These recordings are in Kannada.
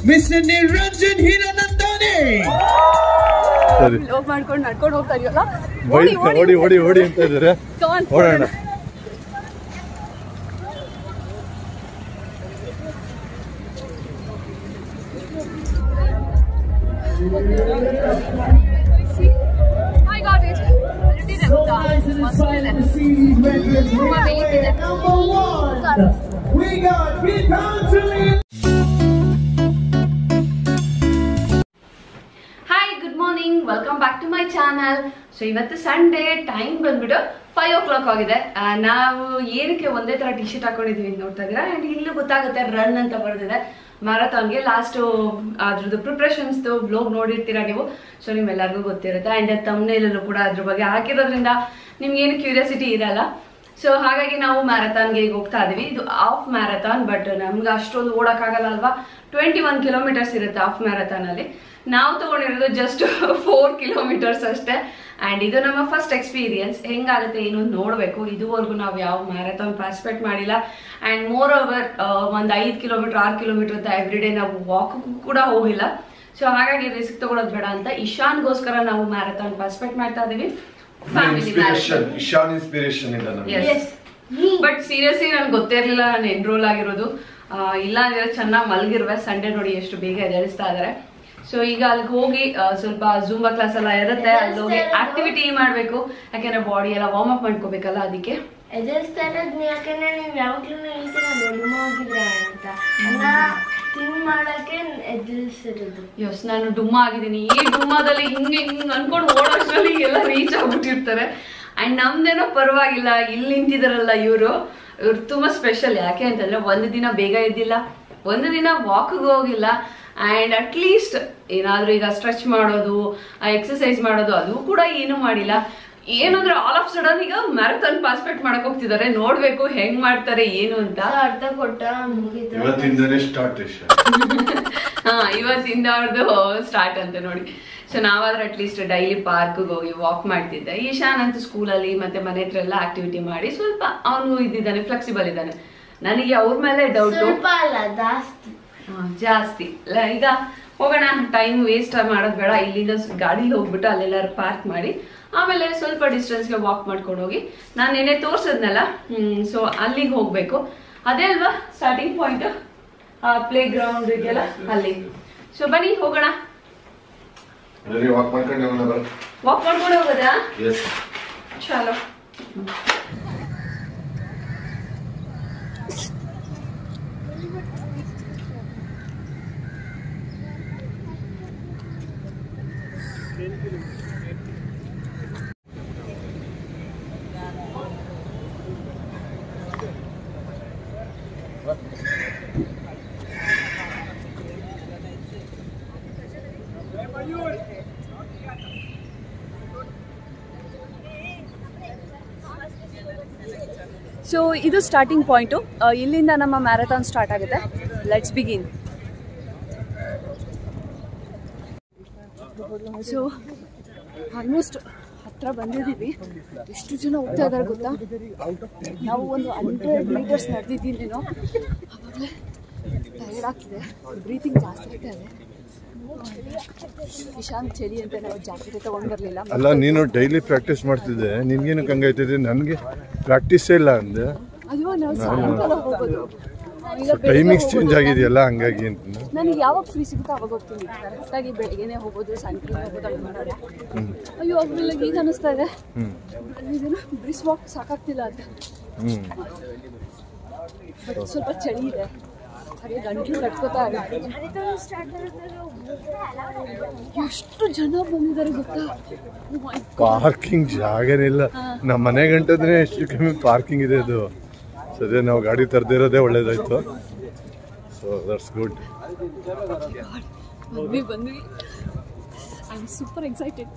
Mr. Niranjan Hiranandani. ಲೋಕ್ ಮಾಡ್ಕೊಂಡು ನಡ್ಕೊಂಡು ಹೋಗ್ತಾ ಇದೀವಲ್ಲ ಓಡಿ ಅಂತ ಇದ್ದಾರೆ ಓಡೋಣ I got it. We got welcome back to my channel. So ಇವತ್ತು ಸಂಡೇ, ಟೈಮ್ ಬಂದ್ಬಿಟ್ಟು 5 o'clock ಆಗಿದೆ. ನಾವು ಏನಕ್ಕೆ ಒಂದೇ ತರ ಟಿ ಶರ್ಟ್ ಹಾಕೊಂಡಿದೀವಿ ಅಂತ ನೋಡ್ತಾ ಇದ್ದೀರಾ. ಅಂಡ್ ಇಲ್ಲೂ ಗೊತ್ತಾಗುತ್ತೆ ರನ್ ಅಂತ ಬರ್ದಿದೆ ಮ್ಯಾರಥಾನ್ಗೆ. ಲಾಸ್ಟ್ ಅದ್ರದ್ದು ಪ್ರಿಪ್ರೇಷನ್ಸ್ ವ್ಲಾಗ್ ನೋಡಿರ್ತೀರಾ ನೀವು, ಸೊ ನಿಮ್ಮೆಲ್ಲರಿಗೂ ಗೊತ್ತಿರುತ್ತೆ. ಅಂಡ್ ತಮ್ನೇಲಲ್ಲೂ ಕೂಡ ಅದ್ರ ಬಗ್ಗೆ ಹಾಕಿರೋದ್ರಿಂದ ನಿಮ್ಗೆ ಏನು ಕ್ಯೂರಿಯಾಸಿಟಿ ಇರಲ್ಲ. ಸೊ ಹಾಗಾಗಿ ನಾವು ಮ್ಯಾರಥಾನ್ಗೆ ಈಗ ಹೋಗ್ತಾ ಇದೀವಿ. ಇದು ಹಾಫ್ ಮ್ಯಾರಥಾನ್, ಬಟ್ ನಮ್ಗೆ ಅಷ್ಟೊಂದು ಓಡಕ್ಕಾಗಲ್ಲ ಅಲ್ವಾ. 21 kilometers ಇರುತ್ತೆ ಹಾಫ್ ಮ್ಯಾರಥಾನ್ ಅಲ್ಲಿ. ನಾವು ತಗೊಂಡಿರೋದು ಜಸ್ಟ್ 4 kilometers ಅಷ್ಟೇ. ಅಂಡ್ ಇದು ನಮ್ಮ ಫಸ್ಟ್ ಎಕ್ಸ್ಪೀರಿಯನ್ಸ್. ಹೆಂಗಾಗುತ್ತೆ ಏನು ನೋಡ್ಬೇಕು. ಇದುವರೆಗೂ ನಾವು ಯಾವ ಮ್ಯಾರಥಾನ್ ಪಾರ್ಟಿಸಿಪೇಟ್ ಮಾಡಿಲ್ಲ. ಅಂಡ್ ಮೋರ್ ಓವರ್ ಒಂದು 5 kilometer 6 kilometer ಅಂತ ಎವ್ರಿ ಡೇ ನಾವು ವಾಕ್ ಕೂಡ ಹೋಗಿಲ್ಲ. ಸೊ ಹಾಗಾಗಿ ರಿಸ್ಕ್ ತಗೊಳೋದು ಬೇಡ ಅಂತ ಇಶಾನ್ಗೋಸ್ಕರ ನಾವು ಮ್ಯಾರಥಾನ್ ಪಾರ್ಟಿಸಿಪೇಟ್ ಮಾಡ್ತಾ ಇದೀವಿ. ಬಟ್ ಸೀರಿಯಸ್ಲಿ ನನ್ಗೆ ಗೊತ್ತೇ ಇರ್ಲಿಲ್ಲ ನಾನು ಎನ್ರೋಲ್ ಆಗಿರೋದು. ಇಲ್ಲ ಅಂದ್ರೆ ಚೆನ್ನಾಗಿ ಮಲಗಿರುವೆ. ಸಂಡೇ ನೋಡಿ ಎಷ್ಟು ಬೇಗ ಎದ್ದೇಳಿಸ್ತಾ ಇದಾರೆ. ಸೊ ಈಗ ಅಲ್ಲಿಗೆ ಹೋಗಿ ಸ್ವಲ್ಪ ಜೂಂಬಾ ಕ್ಲಾಸ್ ಎಲ್ಲ ಇರುತ್ತೆ, ಅಲ್ಲಿ ಹೋಗಿ ಆಕ್ಟಿವಿಟಿ ಮಾಡ್ಬೇಕು. ಯಾಕೆಂದ್ರೆ ಬಾಡಿ ಎಲ್ಲ ವಾರ್ಮ್ ಅಪ್ ಮಾಡ್ಕೋಬೇಕಲ್ಲ, ಅದಕ್ಕೆ ಯಸ್ ನಾನು ಡುಮ್ಮ ಆಗಿದ್ದೀನಿ. ಈ ಡುಮ್ಮದಲ್ಲಿ ಹಿಂಗೆ ಅನ್ಕೊಂಡು ಓಡೋಷ್ಟರಲ್ಲಿ ಎಲ್ಲ ರೀಚ್ ಆಗ್ಬಿಟ್ಟಿರ್ತಾರೆ. ಅಂಡ್ ನಮ್ದೇನೋ ಪರವಾಗಿಲ್ಲ, ಇಲ್ಲಿ ನಿಂತಿದಾರಲ್ಲ ಇವ್ರು ತುಂಬಾ ಸ್ಪೆಷಲ್. ಯಾಕೆ ಅಂತಂದ್ರೆ ಒಂದು ದಿನ ಬೇಗ ಇದ್ದಿಲ್ಲ, ಒಂದು ದಿನ ವಾಕ್ಗೆ ಹೋಗಿಲ್ಲ. ಅಂಡ್ ಅಟ್ಲೀಸ್ಟ್ ಏನಾದ್ರೂ ಈಗ ಸ್ಟ್ರೆಚ್ ಮಾಡೋದು, ಎಕ್ಸರ್ಸೈಸ್ ಮಾಡೋದು ಅದು ಕೂಡ ಏನು ಮಾಡಿಲ್ಲ. ಏನಂದ್ರೆ ಆಲ್ ಆಫ್ ಸಡನ್ ಈಗ ಮ್ಯಾರಥಾನ್ ಪಾರ್ಟಿಸಿಪೇಟ್ ಮಾಡಕ್ ಹೋಗ್ತಿದ್ದಾರೆ. ನೋಡ್ಬೇಕು ಹೆಂಗ್ ಮಾಡ್ತಾರೆ ಏನು ಅಂತ. ಅರ್ಥ ಕೊಟ್ಟ ಇವತ್ತಿಂದ ಅವ್ರದ್ದು ಸ್ಟಾರ್ಟ್ ಅಂತ ನೋಡಿ. ಸೊ ನಾವಾದ್ರೆ ಅಟ್ಲೀಸ್ಟ್ ಡೈಲಿ ಪಾರ್ಕ್ಗೆ ಹೋಗಿ ವಾಕ್ ಮಾಡ್ತಿದ್ದೆ. ಈಶಾನ್ ಅಂತೂ ಸ್ಕೂಲಲ್ಲಿ ಮತ್ತೆ ಮನೆ ಹತ್ರ ಎಲ್ಲ ಆಕ್ಟಿವಿಟಿ ಮಾಡಿ ಸ್ವಲ್ಪ ಅವನು ಇದ್ದಾನೆ, ಫ್ಲೆಕ್ಸಿಬಲ್ ಇದ್ದಾನೆ. ನನಗೆ ಅವ್ರ ಮೇಲೆ ಡೌಟು ಜಾಸ್ತಿ. ಈಗ ಹೋಗೋಣ, ಟೈಮ್ ವೇಸ್ಟ್ ಮಾಡೋದು ಬೇಡ. ಇಲ್ಲಿಂದ ಗಾಡಿಲಿ ಹೋಗ್ಬಿಟ್ಟು ಅಲ್ಲೆಲ್ಲಾರು ಪಾರ್ಕ್ ಮಾಡಿ ಆಮೇಲೆ ಸ್ವಲ್ಪ ಡಿಸ್ಟೆನ್ಸ್ಗೆ ವಾಕ್ ಮಾಡ್ಕೊಂಡು ಹೋಗಿ ನಾನು ಏನೇ ತೋರ್ಸದ್ನಲ್ಲ, ಸೊ ಅಲ್ಲಿಗೆ ಹೋಗ್ಬೇಕು. ಅದೇ ಅಲ್ವಾ ಸ್ಟಾರ್ಟಿಂಗ್ ಪಾಯಿಂಟ್, ಪ್ಲೇ ಗ್ರೌಂಡ್ ಇದೆಯಲ್ಲ ಅಲ್ಲಿ. ಸೊ ಬನ್ನಿ ಹೋಗೋಣ. ವಾಕ್ ಮಾಡ್ಕೊಂಡು ಹೋಗೋದಾ? ಚಲೋ. ಸೊ ಇದು ಸ್ಟಾರ್ಟಿಂಗ್ ಪಾಯಿಂಟು. ಇಲ್ಲಿಂದ ನಮ್ಮ ಮ್ಯಾರಥಾನ್ ಸ್ಟಾರ್ಟ್ ಆಗುತ್ತೆ. Let's begin. ಸೊ ಆಲ್ಮೋಸ್ಟ್ ಹತ್ರ ಬಂದಿದ್ದೀವಿ. ಎಷ್ಟು ಜನ ಹೋಗ್ತಾ ಇದ್ದಾರೆ ಗೊತ್ತಾ. ನಾವು ಒಂದು 100 meters ನಡೆದಿದ್ದೀನೇನೋ. ಆವಾಗಲೇ ಟಯರ್ಡ್ ಆಗ್ತಿದೆ, ಬ್ರೀತಿಂಗ್ ಜಾಸ್ತಿ ಆಗ್ತಾ ಇದೆ. ಇಶಾನ್ ಚಳಿ ಅಂತ ನಾವು ಜಾಕೆಟ್ ತಗೊಂಡ್ ಬರ್ಲಿಲ್ಲ. ಅಲ್ಲ, ನೀನು ಡೈಲಿ ಪ್ರಾಕ್ಟೀಸ್ ಮಾಡ್ತಿದ್ದೆ, ನಿನ್ಗೇನು ಹಂಗಾಯ್ತಿದೆ? ನನಗೆ ಪ್ರಾಕ್ಟೀಸೇ ಇಲ್ಲ ಅಂದೆ. ಅಯ್ಯೋ ನಾವು ಸಾಯಂಕಾಲ ಹೋಗೋದು. ಟೈಮಿಂಗ್ಸ್ ಚೇಂಜ್ ಆಗಿದೆಯಲ್ಲ ಹಂಗಾಗಿ ಅಂತ. ನನಗೆ ಯಾವಾಗ ಫ್ರೀ ಸಿಗುತ್ತೋ ಅವಾಗ ಹೋಗ್ತೀನಿ. ಕರೆಕ್ಟಾಗಿ ಬೆಳಗ್ಗೆನೆ ಹೋಗೋದು, ಸಾಯಂಕಾಲ ಹೋಗೋದು ಅಲ್ಲಿ ಮಾಡೋಣ. ಅಯ್ಯೋ ಅವಾಗೆಲ್ಲ ಈಗ ಅನಿಸ್ತಾ ಇದೆ ಬ್ರಿಸ್ ವಾಕ್ ಸಾಕಾಗ್ತಿಲ್ಲ ಅಂತ. ಬಟ್ ಸ್ವಲ್ಪ ಚಳಿ ಇದೆ, ಹಾಗೆ ಗಂಟಲು ಕಟ್ಕೋತಾ ಇದೆ. ಎಷ್ಟು ಜನ ಬಂದಿದ್ದಾರೆ ಗೊತ್ತಾ. ಪಾರ್ಕಿಂಗ್ ಜಾಗನೇ ಇಲ್ಲ. ನಮ್ಮ ಮನೆ ಗಂಟಂದ್ರೆ ಎಷ್ಟು ಕಮ್ಮಿ ಪಾರ್ಕಿಂಗ್ ಇದೆ. ಅದು ಸದ್ಯ ನಾವು ಗಾಡಿ ತರದಿರೋದೇ ಒಳ್ಳೇದಾಯ್ತು. So that's good. ಬಂದ್ವಿ. I am super excited.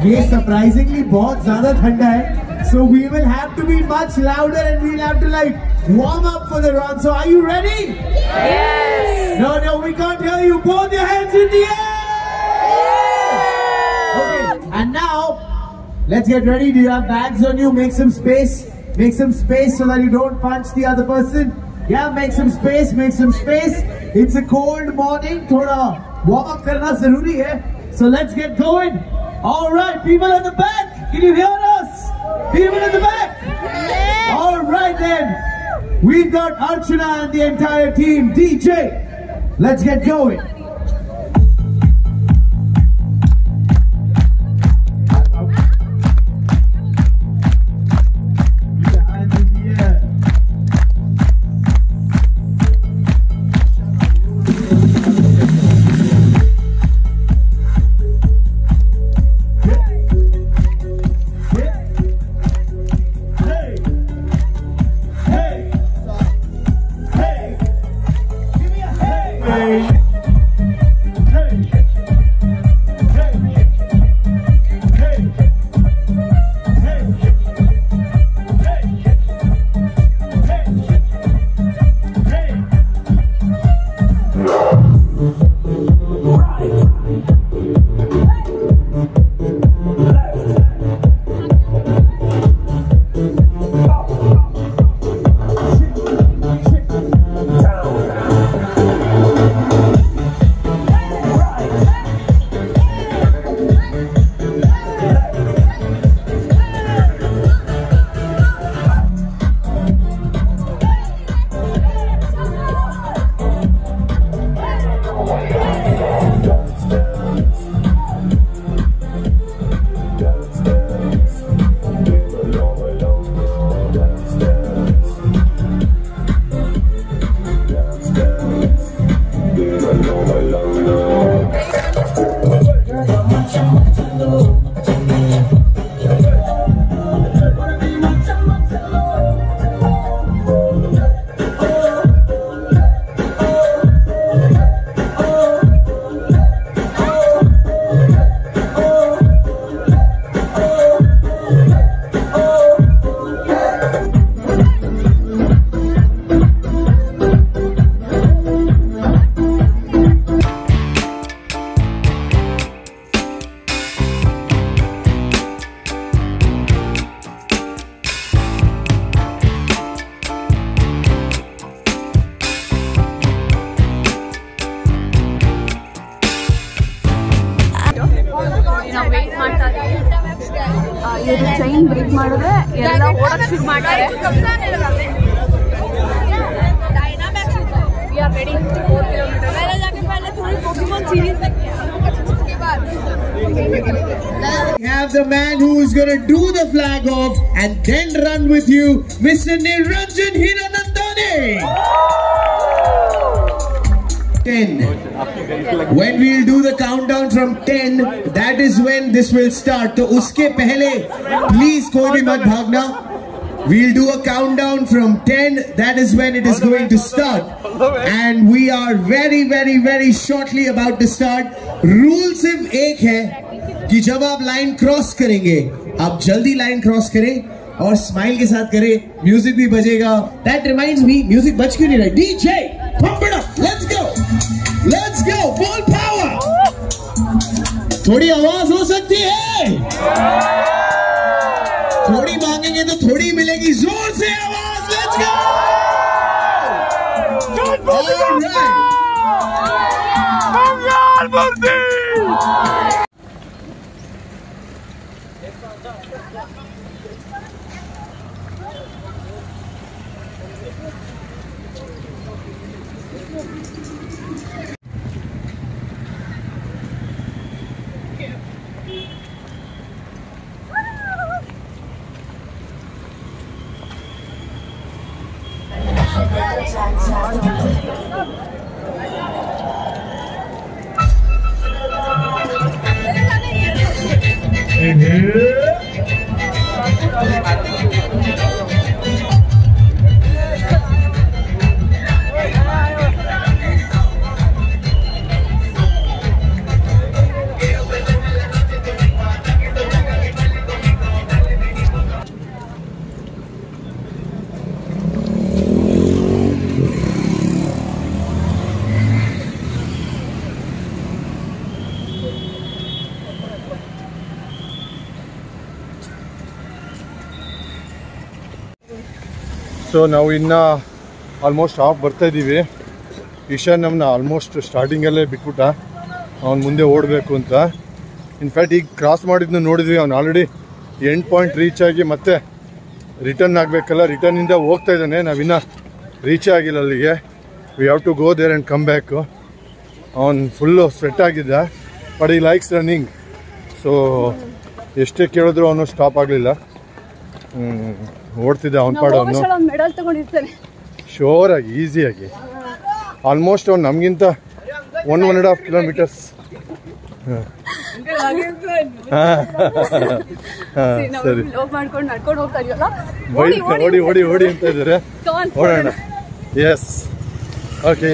ये surprisingly बहुत ज़्यादा ठंडा है. So we will have to be much louder and we'll have to like warm up for the run. So are you ready? Yes. No, we can't hear you. Both your hands in the air. Okay, and now let's get ready. Do you have bags on you? Make some space. Make some space so that you don't punch the other person. Yeah, make some space. Make some space. It's a cold morning. थोड़ा warm up करना ज़रूरी है. So let's get going. All right, people at the back, can you hear us? People at the back. Yes. All right then. We've got Archana and the entire team. DJ, let's get going. ಇದು ಚೈನ್ ಬ್ರೇಕ್ ಮಾಡಿದ್ರೆ ಎಲ್ಲ ಓಡಕ್ಕೆ ಶುರು ಮಾಡ್ತಾರೆ. We are ready 4 kilometers. पहले जाके पहले थोड़ी पोकेमॉन सीरीज देखते हैं उसके बाद. We have the man who is going to do the flag off and then run with you, Mr. Niranjan Hiranandani. 10. When we'll do the countdown from 10, that is when this will start. So uske pehle, please koi bhi mat bhagna. We'll do a countdown from 10. That is when it is going to start. And we are very, very, very shortly about to start. Rule सिर्फ एक है कि जब आप लाइन क्रॉस करेंगे, आप जल्दी लाइन क्रॉस करें और स्माइल के साथ करें. म्यूजिक भी बजेगा. That reminds me, म्यूजिक बज क्यों नहीं रहा? DJ, pump it up. Let's go. Let's go. Full power. थोड़ी आवाज हो सकती है. थोड़ी मांगेंगे तो थोड़ी मिलेगी. जोर से आवाज. Let's go. All right. So ನಾವು ಇನ್ನು ಆಲ್ಮೋಸ್ಟ್ ಆಫ್ ಬರ್ತಾಯಿದ್ದೀವಿ. ಇಶಾನ್ ನಮ್ಮನ್ನ ಆಲ್ಮೋಸ್ಟ್ ಸ್ಟಾರ್ಟಿಂಗಲ್ಲೇ ಬಿಟ್ಬಿಟ್ಟ, ಅವ್ನು ಮುಂದೆ ಓಡಬೇಕು ಅಂತ. ಇನ್ಫ್ಯಾಕ್ಟ್ ಈಗ ಕ್ರಾಸ್ ಮಾಡಿದ್ನು ನೋಡಿದ್ವಿ, ಅವ್ನು ಆಲ್ರೆಡಿ ಎಂಡ್ ಪಾಯಿಂಟ್ ರೀಚ್ ಆಗಿ ಮತ್ತೆ ರಿಟರ್ನ್ ಆಗಬೇಕಲ್ಲ, ರಿಟರ್ನಿಂದ ಹೋಗ್ತಾ ಇದ್ದಾನೆ. ನಾವಿನ್ನೂ ರೀಚೇ ಆಗಿಲ್ಲ ಅಲ್ಲಿಗೆ. We have to go there and come back. ಅವನು ಫುಲ್ಲು ಸ್ವೆಟ್ ಆಗಿದ್ದ, but he likes running. So ಎಷ್ಟೇ ಕೇಳಿದ್ರು ಅವನು ಸ್ಟಾಪ್ ಆಗಲಿಲ್ಲ, ಓಡ್ತಿದ್ದ ಅವನ ಪಾಡು. ಅವನು ಮೆಡಲ್ ತಗೊಂಡಿರ್ತಾನೆ ಶೋರಾಗಿ, ಈಸಿಯಾಗಿ. ಆಲ್ಮೋಸ್ಟ್ ಅವ್ನು ನಮಗಿಂತ 1.5 ಕಿಲೋಮೀಟರ್ಸ್. ಸರಿ, ಓಡಿ ಓಡಿ ಓಡಿ ಅಂತ ಇದ್ದಾರೆ. ಓಡೋಣ. Yes, okay.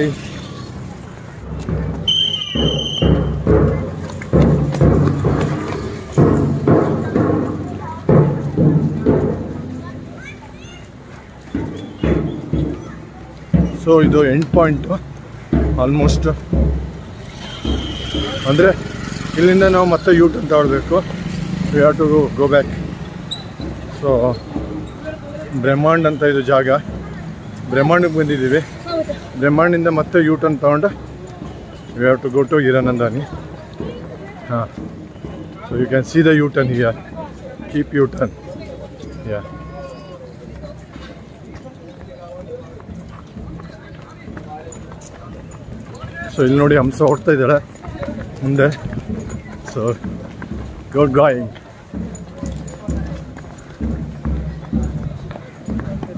ಸೊ ಇದು ಎಂಡ್ ಪಾಯಿಂಟು ಆಲ್ಮೋಸ್ಟ್. ಅಂದರೆ ಇಲ್ಲಿಂದ ನಾವು ಮತ್ತೆ ಯೂಟರ್ನ್ ತಗೊಳ್ಬೇಕು. We have to go back. So Brahmand ಅಂತ ಇದು ಜಾಗ, ಬ್ರಹ್ಮಾಂಡಕ್ಕೆ ಬಂದಿದ್ದೀವಿ. ಬ್ರಹ್ಮಾಂಡಿಂದ ಮತ್ತೆ ಯೂಟರ್ನ್ ತಗೊಂಡು we have to go to Hiranandani. ಹಾಂ, so you can see the U turn here. Keep U turn. Yeah, so ಇಲ್ಲಿ ನೋಡಿ ಹಂಸ ಓಡ್ತಾ ಇದ್ದಾಳೆ ಮುಂದೆ. So good going.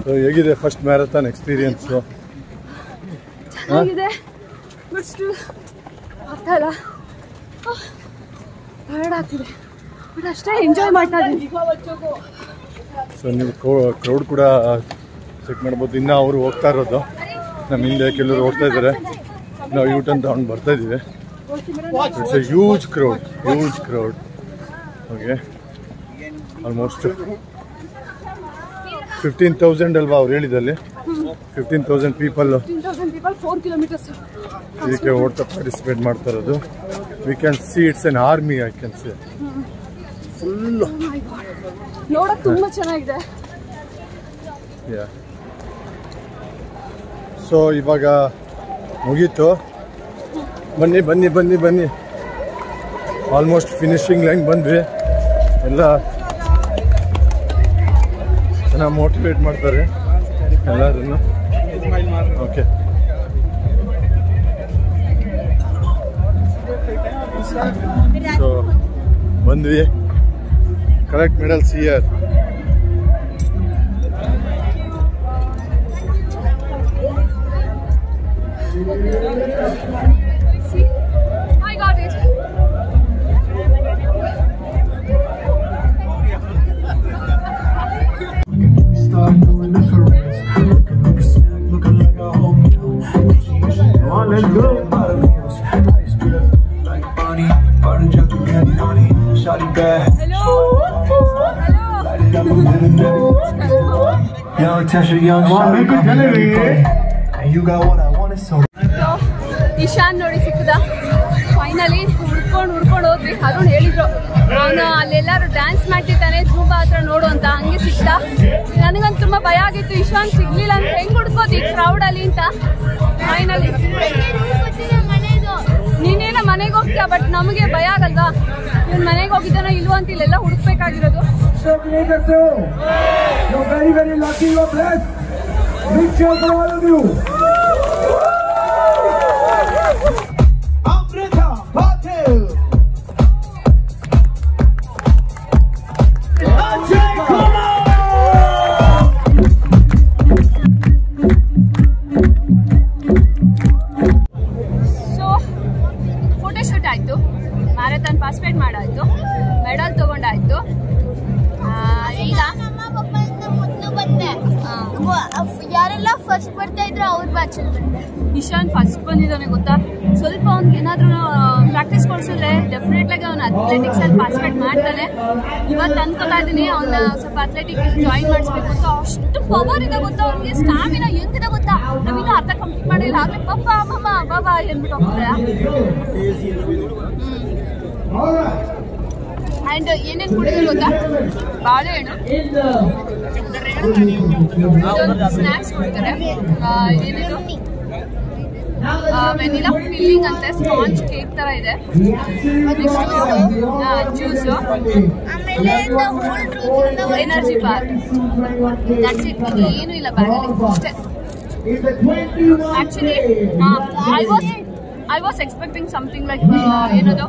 ಸೊ ಹೇಗಿದೆ ಫಸ್ಟ್ ಮ್ಯಾರಥಾನ್ ಎಕ್ಸ್ಪೀರಿಯನ್ಸು? ಚೆನ್ನಾಗಿದೆ, ಆಗ್ತಾ ಇಲ್ಲ, ಟಯರ್ಡ್ ಆಗ್ತಿದೆ, ಬಟ್ ಅಷ್ಟೇ ಎಂಜಾಯ್ ಮಾಡ್ತಾ ಇದ್ದೀನಿ. ಸೊ ನೀವು ಕ್ರೌಡ್ ಕೂಡ ಚೆಕ್ ಮಾಡ್ಬೋದು. ಇನ್ನೂ ಅವರು ಹೋಗ್ತಾ ಇರೋದು, ನಮ್ಮ ಹಿಂದೆ ಕೆಲವರು ಹೋಗ್ತಾ ಇದ್ದಾರೆ. ನಾವು ಯೂಟರ್ನ್ ತಗೊಂಡು ಬರ್ತಾ ಇದ್ದೀವಿ. It's A huge crowd. Okay, almost 15,000 ಅಲ್ವಾ ಅವ್ರು ಹೇಳಿದಲ್ಲಿ? 15,000 ಪೀಪಲ್ 4 ಕಿಲೋಮೀಟರ್ಸ್ ಇದಕ್ಕೆ ಓಡ್ತಾ ಪಾರ್ಟಿಸಿಪೇಟ್ ಮಾಡ್ತಾ ಇರೋದು. We can see it's an army. I can see full ನೋಡಕ್ಕೆ ತುಂಬಾ ಚೆನ್ನಾಗಿದೆ. ಸೊ ಇವಾಗ ಮುಗೀತು. ಬನ್ನಿ ಬನ್ನಿ ಬನ್ನಿ ಬನ್ನಿ, ಆಲ್ಮೋಸ್ಟ್ ಫಿನಿಶಿಂಗ್ ಲೈನ್ ಬಂದ್ವಿ. ಎಲ್ಲ ಚೆನ್ನಾಗಿ ಮೋಟಿವೇಟ್ ಮಾಡ್ತಾರೆ ಎಲ್ಲರನ್ನು. ಓಕೆ, ಸೊ ಬಂದ್ವಿ. Correct medals here. See, I got it. Start doing the ferrets. Looking like a snack, looking like a whole meal. Come on, let's go. Ice drip like Bonnie. Butter jump to candy honey. Shawty bad. Hello. Light it up a minute. Young Tasha, young Shawty. And you got what I wanted, so. So, Ishan ನೋಡಿ ಸಿಕ್ಕದ. ಫೈನಲಿ ಹುಡ್ಕೊಂಡು ಹೋದ್ವಿ. ಅರುಣ್ ಹೇಳಿದ್ರು ಅವನು ಅಲ್ಲೆಲ್ಲರೂ ಡ್ಯಾನ್ಸ್ ಮಾಡ್ತಿದ್ದಾನೆ ಜೂಬಾ ಹತ್ರ ನೋಡು ಅಂತ, ಹಂಗೆ ಸಿಕ್ತ. ನನಗಂತೂ ತುಂಬಾ ಭಯ ಆಗಿತ್ತು, ಇಶಾನ್ ಸಿಗ್ಲಿಲ್ಲ ಅಂತ ಹೆಂಗ್ ಹುಡ್ಕೋದು ಈ ಕ್ರೌಡ್ ಅಲ್ಲಿ ಅಂತ. ಫೈನಲಿ ನೀನೇನ ಮನೆಗೆ ಹೋಗ್ತೀಯ, ಬಟ್ ನಮಗೆ ಭಯ ಆಗಲ್ವಾ, ಇವ್ನ ಮನೆಗೆ ಹೋಗಿದ್ದಾನೋ ಇಲ್ವೋ ಅಂತ ಇಲ್ಲೆಲ್ಲ ಹುಡುಕ್ಬೇಕಾಗಿರೋದು. ಫೋಟೋಶೂಟ್ ಆಯ್ತು, ಮ್ಯಾರಥಾನ್ ಪಾರ್ಟಿಸಿಪೇಟ್ ಮಾಡಾಯ್ತು, ಮೆಡಲ್ ತಗೊಂಡಾಯ್ತು. ಈಗ ಯಾರೆಲ್ಲ ಫಸ್ಟ್ ಬರ್ತಾ ಇದ್ರು ಅವ್ರ ಬ್ಯಾಚಲ್ಲಿ ಬಂದೆ. ಇಶಾನ್ ಫಸ್ಟ್ ಬಂದಿದ್ದಾನೆ ಗೊತ್ತಾ. ಸ್ವಲ್ಪ ಅವ್ನಿಗೆ ಏನಾದ್ರೂ ಪ್ರಾಕ್ಟೀಸ್ ಕೊಡ್ಸಿದ್ರೆ ಡೆಫಿನೆಟ್ ಆಗಿ ಅವ್ನು ಅಥ್ಲೆಟಿಕ್ಸ್ ಅಲ್ಲಿ ಪಾರ್ಟಿಸಿಪೇಟ್ ಮಾಡ್ತಾನೆ. ಇವತ್ತು ಅನ್ಕೋತಾ ಇದ್ದೀನಿ ಅವ್ನ ಸ್ವಲ್ಪ ಅಥ್ಲೆಟಿಕ್ ಜಾಯಿನ್ ಮಾಡಿಸ್ಬೇಕು ಅಂತ. ಅಷ್ಟು ಪವರ್ ಇದೆ ಗೊತ್ತಾ ಅವ್ನಿಗೆ, ಸ್ಟಾಮಿನಾ ಹೆಂಗಿದೆ ಗೊತ್ತಾ. ನಾವಿನ್ನೂ ಅರ್ಧ ಕಂಪ್ಲೀಟ್ ಮಾಡಿಲ್ಲ, ಆಗ್ಲೇ ಪಪ್ಪ ಮಮ್ಮ ಬಾಬಾ ಏನ್ಬಿಟ್ಟು ಹೋಗ್ತಾರೆ. ಆ್ಯಂಡ್ ಏನೇನು ಕೊಡಿದ್ರು ಗೊತ್ತಾ, ಬಾಳೆಹಣ್ಣು, ಸ್ನ್ಯಾಕ್ಸ್ ಕೊಡ್ತಾರೆ, ಏನಿದು ವೆನಿಲಾ ಫಿಲ್ಲಿಂಗ್ ಅಂತೆ, ಸ್ಪಾಂಜ್ ಕೇಕ್ ತರ ಇದೆ, juice, energy bar, that's it. ಏನು ಇಲ್ಲ ಬ್ಯಾಗಲ್ಲಿ ಅಷ್ಟೇ. Actually I was expecting something like ಏನದು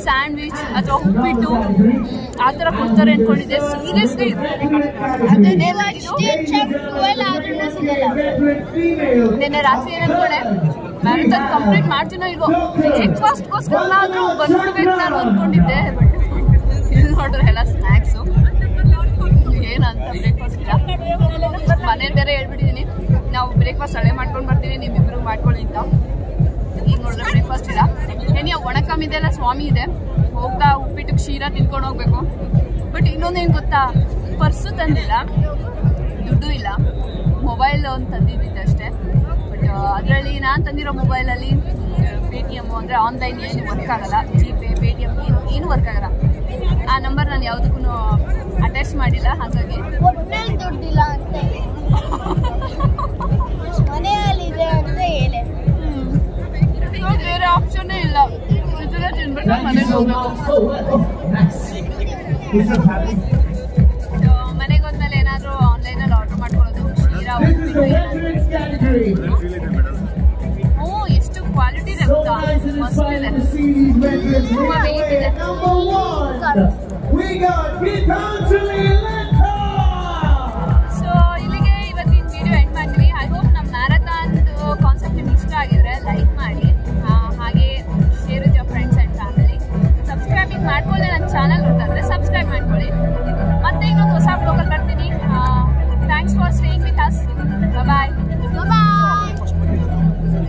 ಸ್ಯಾಂಡ್ವಿಚ್ ಅಥವಾ ಉಪ್ಪಿಟ್ಟು ಆ ಥರ ಕೊಡ್ತಾರೆ ಅನ್ಕೊಂಡಿದ್ದೆ. ಸೀರಿಯಸ್ಲಿ ನಿನ್ನೆ ರಾತ್ರಿ ಏನು ಅನ್ಕೊಂಡೆ, ಮ್ಯಾರಥಾನ್ ಕಂಪ್ಲೀಟ್ ಮಾಡ್ತೀನೋ ಇಲ್ವೋ, ಬ್ರೇಕ್ಫಾಸ್ಟ್ಗೋಸ್ಕರ ಆದರೂ ಬಂದ್ಬಿಡ್ಬೇಕು ನಾನು ಅಂದ್ಕೊಂಡಿದ್ದೆ. ಬಟ್ ಇಲ್ಲಿ ನೋಡ್ರೆ ಎಲ್ಲ ಸ್ನ್ಯಾಕ್ಸು, ಏನಂತ ಬ್ರೇಕ್ಫಾಸ್ಟ್ ಇಲ್ಲ. ಮನೇಲಿ ಬೇರೆ ಹೇಳ್ಬಿಟ್ಟಿದ್ದೀನಿ, ನಾವು ಬ್ರೇಕ್ಫಾಸ್ಟ್ ಅಲ್ಲೇ ಮಾಡ್ಕೊಂಡು ಬರ್ತೀವಿ, ನಿಮ್ಮಿಬ್ರು ಮಾಡ್ಕೊಳ್ಳಿ ಅಂತ. ಈಗ ನೋಡಿದ್ರೆ ಬ್ರೇಕ್ಫಾಸ್ಟ್ ಇಲ್ಲ. ಏನೇ ಒಣಕಮ್ಮಿದೆಲ್ಲ ಸ್ವಾಮಿ ಇದೆ, ಹೋಗ್ತಾ ಉಪ್ಪಿಟ್ಟು ಕ್ಷೀರ ತಿನ್ಕೊಂಡು ಹೋಗ್ಬೇಕು. ಬಟ್ ಇನ್ನೊಂದೇನು ಗೊತ್ತಾ, ಪರ್ಸು ತಂದಿಲ್ಲ, ದುಡ್ಡು ಇಲ್ಲ, ಮೊಬೈಲ್ ಒಂದು ತಂದಿದ್ದಿದ್ದೆ ಅಷ್ಟೇ. ಬಟ್ ಅದರಲ್ಲಿ ನಾನು ತಂದಿರೋ ಮೊಬೈಲಲ್ಲಿ ಪೇಟಿಎಮ್ ಅಂದರೆ ಆನ್ಲೈನ್ ಏನು ವರ್ಕ್ ಆಗಲ್ಲ, ಜಿಪೇ ಪೇಟಿಎಮ್ ಏನು ವರ್ಕ್ ಆಗಲ್ಲ. ಆ ನಂಬರ್ ನಾನು ಯಾವುದಕ್ಕೂ ಅಟ್ಯಾಚ್ ಮಾಡಿಲ್ಲ, ಹಾಗಾಗಿ ದುಡ್ಡಿಲ್ಲ ಅಂತ ಮನೆಯಲ್ಲಿದೆ ಅಂತ ಹೇಳಿ ಬೇರೆ ಆಪ್ಷನ್ನೇ ಇಲ್ಲ. ಇದನ್ನ ತಿನ್ಬಿಟ್ಟು ಮನೆಗೆ ಹೋಗ್ಬೇಕು. ಮನೆಗೆ ಹೋದ್ಮೇಲೆ ಏನಾದರೂ ಆನ್ಲೈನಲ್ಲಿ ಆರ್ಡರ್ ಮಾಡ್ಕೊಳ್ಳೋದು, ಕ್ಷೀರ, ಎಷ್ಟು ಕ್ವಾಲಿಟಿ ಇದೆ ಗೊತ್ತಾ, ಮಸ್ತ್ ಇದೆ, ತುಂಬ ವೆಯ್ಟ್ ಇದೆ. ಸೊ ಇಲ್ಲಿಗೆ ಇವತ್ತಿನ ವಿಡಿಯೋ ಎಂಡ್ ಮಾಡ್ತೀವಿ. ಐ ಹೋಪ್ ನಮ್ಮ ಮ್ಯಾರಥಾನ್ದು ಕಾನ್ಸೆಪ್ಟ್ ನಿಮ್ಗೆ ಇಷ್ಟ ಆಗಿದ್ರೆ ಲೈಕ್ ಮಾಡಿ, ಹಾಗೆ share with your friends and family. Subscribing ಮಾಡ್ಕೊಳ್ಳಿ, ನನ್ನ ಚಾನಲ್ ನೋಡ್ತಾ ಇದ್ರೆ ಸಬ್ಸ್ಕ್ರೈಬ್ ಮಾಡ್ಕೊಳ್ಳಿ.